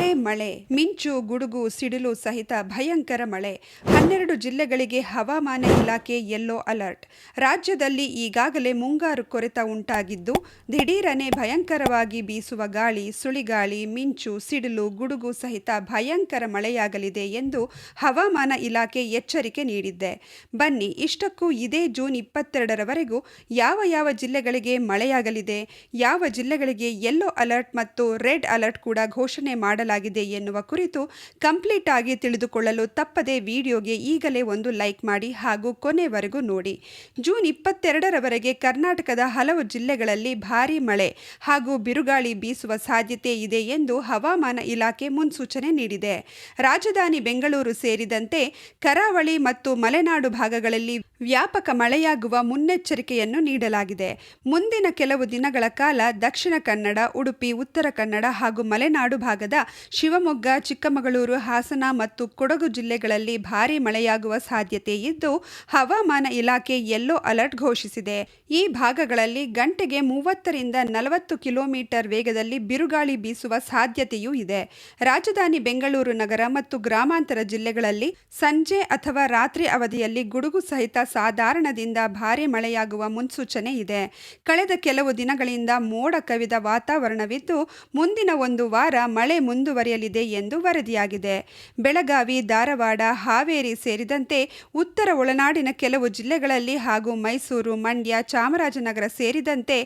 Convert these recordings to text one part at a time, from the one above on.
ಮಳೆ, ಮಿಂಚು, ಗುಡುಗು, ಸಿಡಿಲು ಸಹಿತ ಭಯಂಕರ ಮಳೆ. 12 ಜಿಲ್ಲೆಗಳಿಗೆ ಹವಾಮಾನ ಇಲಾಖೆ ಯೆಲ್ಲೋ ಅಲರ್ಟ್. ರಾಜ್ಯದಲ್ಲಿ ಈಗಾಗಲೇ ಮುಂಗಾರು ಕೊರೆತ ಉಂಟಾಗಿದ್ದು, ದಿಢೀರನೆ ಭಯಂಕರವಾಗಿ ಬೀಸುವ ಗಾಳಿ, ಸುಳಿಗಾಳಿ, ಮಿಂಚು, ಸಿಡಿಲು, ಗುಡುಗು ಸಹಿತ ಭಯಂಕರ ಮಳೆಯಾಗಲಿದೆ ಎಂದು ಹವಾಮಾನ ಇಲಾಖೆ ಎಚ್ಚರಿಕೆ ನೀಡಿದೆ. ಬನ್ನಿ, ಇಷ್ಟಕ್ಕೂ ಇದೇ ಜೂನ್ 22ರವರೆಗೂ ಯಾವ ಜಿಲ್ಲೆಗಳಿಗೆ ಮಳೆಯಾಗಲಿದೆ, ಯಾವ ಜಿಲ್ಲೆಗಳಿಗೆ ಯೆಲ್ಲೋ ಅಲರ್ಟ್ ಮತ್ತು ರೆಡ್ ಅಲರ್ಟ್ ಕೂಡ ಘೋಷಣೆ ಮಾಡಲಾಗಿದೆ ಎನ್ನುವ ಕುರಿತು ಕಂಪ್ಲೀಟ್ ಆಗಿ ತಿಳಿದುಕೊಳ್ಳಲು ತಪ್ಪದೆ ವಿಡಿಯೋಗೆ ಈಗಲೇ ಒಂದು ಲೈಕ್ ಮಾಡಿ ಹಾಗೂ ಕೊನೆವರೆಗೂ ನೋಡಿ. ಜೂನ್ 22ರವರೆಗೆ ಕರ್ನಾಟಕದ ಹಲವು ಜಿಲ್ಲೆಗಳಲ್ಲಿ ಭಾರೀ ಮಳೆ ಹಾಗೂ ಬಿರುಗಾಳಿ ಬೀಸುವ ಸಾಧ್ಯತೆ ಇದೆ ಎಂದು ಹವಾಮಾನ ಇಲಾಖೆ ಮುನ್ಸೂಚನೆ ನೀಡಿದೆ. ರಾಜಧಾನಿ ಬೆಂಗಳೂರು ಸೇರಿದಂತೆ ಕರಾವಳಿ ಮತ್ತು ಮಲೆನಾಡು ಭಾಗಗಳಲ್ಲಿ ವ್ಯಾಪಕ ಮಳೆಯಾಗುವ ಮುನ್ನೆಚ್ಚರಿಕೆಯನ್ನು ನೀಡಲಾಗಿದೆ. ಮುಂದಿನ ಕೆಲವು ದಿನಗಳ ಕಾಲ ದಕ್ಷಿಣ ಕನ್ನಡ, ಉಡುಪಿ, ಉತ್ತರ ಕನ್ನಡ ಹಾಗೂ ಮಲೆನಾಡು ಭಾಗದ ಶಿವಮೊಗ್ಗ, ಚಿಕ್ಕಮಗಳೂರು, ಹಾಸನ ಮತ್ತು ಕೊಡಗು ಜಿಲ್ಲೆಗಳಲ್ಲಿ ಭಾರೀ ಮಳೆಯಾಗುವ ಸಾಧ್ಯತೆ ಇದ್ದು, ಹವಾಮಾನ ಇಲಾಖೆ ಯೆಲ್ಲೋ ಅಲರ್ಟ್ ಘೋಷಿಸಿದೆ. ಈ ಭಾಗಗಳಲ್ಲಿ ಗಂಟೆಗೆ 30ರಿಂದ 40 ಕಿಲೋಮೀಟರ್ ವೇಗದಲ್ಲಿ ಬಿರುಗಾಳಿ ಬೀಸುವ ಸಾಧ್ಯತೆಯೂ ಇದೆ. ರಾಜಧಾನಿ ಬೆಂಗಳೂರು ನಗರ ಮತ್ತು ಗ್ರಾಮಾಂತರ ಜಿಲ್ಲೆಗಳಲ್ಲಿ ಸಂಜೆ ಅಥವಾ ರಾತ್ರಿ ಅವಧಿಯಲ್ಲಿ ಗುಡುಗು ಸಹಿತ ಸಾಧಾರಣದಿಂದ ಭಾರೀ ಮಳೆಯಾಗುವ ಮುನ್ಸೂಚನೆ ಇದೆ. ಕಳೆದ ಕೆಲವು ದಿನಗಳಿಂದ ಮೋಡ ಕವಿದ ವಾತಾವರಣವಿದ್ದು, ಮುಂದಿನ ಒಂದು ವಾರ ಮಳೆ ಮುಂದುವರಿಯಲಿದೆ ಎಂದು ವರದಿಯಾಗಿದೆ. ಬೆಳಗಾವಿ, ಧಾರವಾಡ, ಹಾವೇರಿ ಸೇರಿದಂತೆ ಉತ್ತರ ಒಳನಾಡಿನ ಕೆಲವು ಜಿಲ್ಲೆಗಳಲ್ಲಿ ಹಾಗೂ ಮೈಸೂರು, ಮಂಡ್ಯ, ಚಾಮರಾಜನಗರ ಸೇರಿದಂತೆ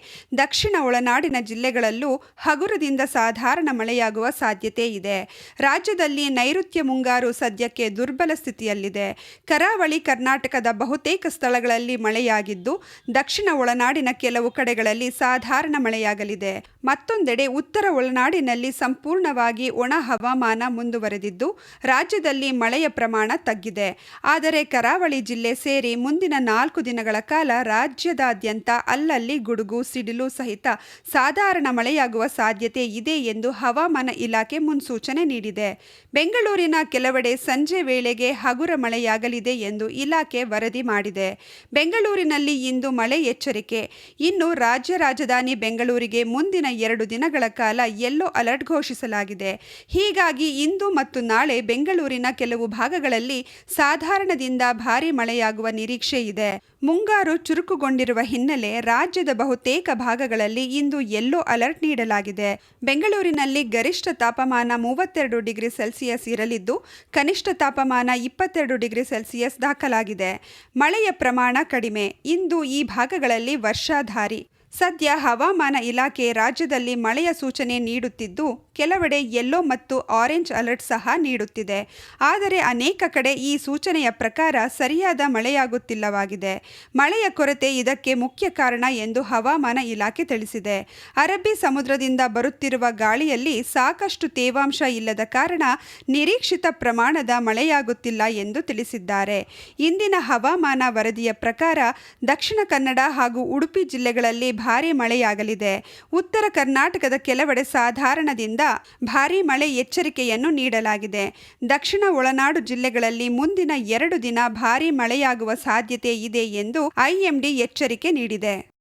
ದಕ್ಷಿಣ ಒಳನಾಡಿನ ಜಿಲ್ಲೆಗಳಲ್ಲೂ ಹಗುರದಿಂದ ಸಾಧಾರಣ ಮಳೆಯಾಗುವ ಸಾಧ್ಯತೆ ಇದೆ. ರಾಜ್ಯದಲ್ಲಿ ನೈಋತ್ಯ ಮುಂಗಾರು ಸದ್ಯಕ್ಕೆ ದುರ್ಬಲ ಸ್ಥಿತಿಯಲ್ಲಿದೆ. ಕರಾವಳಿ ಕರ್ನಾಟಕದ ಬಹುತೇಕ ಸ್ಥಳಗಳಲ್ಲಿ ಮಳೆಯಾಗಿದ್ದು, ದಕ್ಷಿಣ ಒಳನಾಡಿನ ಕೆಲವು ಕಡೆಗಳಲ್ಲಿ ಸಾಧಾರಣ ಮಳೆಯಾಗಲಿದೆ. ಮತ್ತೊಂದೆಡೆ ಉತ್ತರ ಒಳನಾಡಿನಲ್ಲಿ ಸಂಪೂರ್ಣವಾಗಿ ಒಣ ಹವಾಮಾನ ಮುಂದುವರೆದಿದ್ದು, ರಾಜ್ಯದಲ್ಲಿ ಮಳೆಯ ಪ್ರಮಾಣ ತಗ್ಗಿದೆ. ಆದರೆ ಕರಾವಳಿ ಜಿಲ್ಲೆ ಸೇರಿ ಮುಂದಿನ 4 ದಿನಗಳ ಕಾಲ ರಾಜ್ಯದಾದ್ಯಂತ ಅಲ್ಲಲ್ಲಿ ಗುಡುಗು, ಸಿಡಿಲು ಸಹಿತ ಸಾಧಾರಣ ಮಳೆಯಾಗುವ ಸಾಧ್ಯತೆ ಇದೆ ಎಂದು ಹವಾಮಾನ ಇಲಾಖೆ ಮುನ್ಸೂಚನೆ ನೀಡಿದೆ. ಬೆಂಗಳೂರಿನ ಕೆಲವೆಡೆ ಸಂಜೆ ವೇಳೆಗೆ ಹಗುರ ಮಳೆಯಾಗಲಿದೆ ಎಂದು ಇಲಾಖೆ ವರದಿ ಮಾಡಿದೆ. ಬೆಂಗಳೂರಿನಲ್ಲಿ ಇಂದು ಮಳೆ ಎಚ್ಚರಿಕೆ. ಇನ್ನು ರಾಜ್ಯ ರಾಜಧಾನಿ ಬೆಂಗಳೂರಿಗೆ ಮುಂದಿನ 2 ದಿನಗಳ ಕಾಲ ಯೆಲ್ಲೋ ಅಲರ್ಟ್ ಘೋಷಿಸಲಾಗಿದೆ. ಹೀಗಾಗಿ ಇಂದು ಮತ್ತು ನಾಳೆ ಬೆಂಗಳೂರಿನ ಕೆಲವು ಭಾಗಗಳಲ್ಲಿ ಸಾಧಾರಣದಿಂದ ಭಾರೀ ಮಳೆಯಾಗುವ ನಿರೀಕ್ಷೆ ಇದೆ. ಮುಂಗಾರು ಚುರುಕುಗೊಂಡಿರುವ ಹಿನ್ನೆಲೆ ರಾಜ್ಯದ ಬಹುತೇಕ ಭಾಗಗಳಲ್ಲಿ ಇಂದು ಯೆಲ್ಲೋ ಅಲರ್ಟ್ ನೀಡಲಾಗಿದೆ. ಬೆಂಗಳೂರಿನಲ್ಲಿ ಗರಿಷ್ಠ ತಾಪಮಾನ 32 ಡಿಗ್ರಿ ಸೆಲ್ಸಿಯಸ್ ಇರಲಿದ್ದು, ಕನಿಷ್ಠ ತಾಪಮಾನ 22 ಡಿಗ್ರಿ ಸೆಲ್ಸಿಯಸ್ ದಾಖಲಾಗಿದೆ. ಮಳೆಯ ಪ್ರಮಾಣ ಕಡಿಮೆ. ಇಂದು ಈ ಭಾಗಗಳಲ್ಲಿ ವರ್ಷಾಧಾರಿ. ಸದ್ಯ ಹವಾಮಾನ ಇಲಾಖೆ ರಾಜ್ಯದಲ್ಲಿ ಮಳೆಯ ಸೂಚನೆ ನೀಡುತ್ತಿದ್ದು, ಕೆಲವೆಡೆ ಯೆಲ್ಲೋ ಮತ್ತು ಆರೆಂಜ್ ಅಲರ್ಟ್ ಸಹ ನೀಡುತ್ತಿದೆ. ಆದರೆ ಅನೇಕ ಕಡೆ ಈ ಸೂಚನೆಯ ಪ್ರಕಾರ ಸರಿಯಾದ ಮಳೆಯಾಗುತ್ತಿಲ್ಲವಾಗಿದೆ. ಮಳೆಯ ಕೊರತೆ ಇದಕ್ಕೆ ಮುಖ್ಯ ಕಾರಣ ಎಂದು ಹವಾಮಾನ ಇಲಾಖೆ ತಿಳಿಸಿದೆ. ಅರಬ್ಬಿ ಸಮುದ್ರದಿಂದ ಬರುತ್ತಿರುವ ಗಾಳಿಯಲ್ಲಿ ಸಾಕಷ್ಟು ತೇವಾಂಶ ಇಲ್ಲದ ಕಾರಣ ನಿರೀಕ್ಷಿತ ಪ್ರಮಾಣದ ಮಳೆಯಾಗುತ್ತಿಲ್ಲ ಎಂದು ತಿಳಿಸಿದ್ದಾರೆ. ಇಂದಿನ ಹವಾಮಾನ ವರದಿಯ ಪ್ರಕಾರ ದಕ್ಷಿಣ ಕನ್ನಡ ಹಾಗೂ ಉಡುಪಿ ಜಿಲ್ಲೆಗಳಲ್ಲಿ ಭಾರೀ ಮಳೆಯಾಗಲಿದೆ. ಉತ್ತರ ಕರ್ನಾಟಕದ ಕೆಲವೆಡೆ ಸಾಧಾರಣದಿಂದ ಭಾರೀ ಮಳೆ ಎಚ್ಚರಿಕೆಯನ್ನು ನೀಡಲಾಗಿದೆ. ದಕ್ಷಿಣ ಒಳನಾಡು ಜಿಲ್ಲೆಗಳಲ್ಲಿ ಮುಂದಿನ 2 ದಿನ ಭಾರೀ ಮಳೆಯಾಗುವ ಸಾಧ್ಯತೆ ಇದೆ ಎಂದು ಐಎಂಡಿ ಎಚ್ಚರಿಕೆ ನೀಡಿದೆ.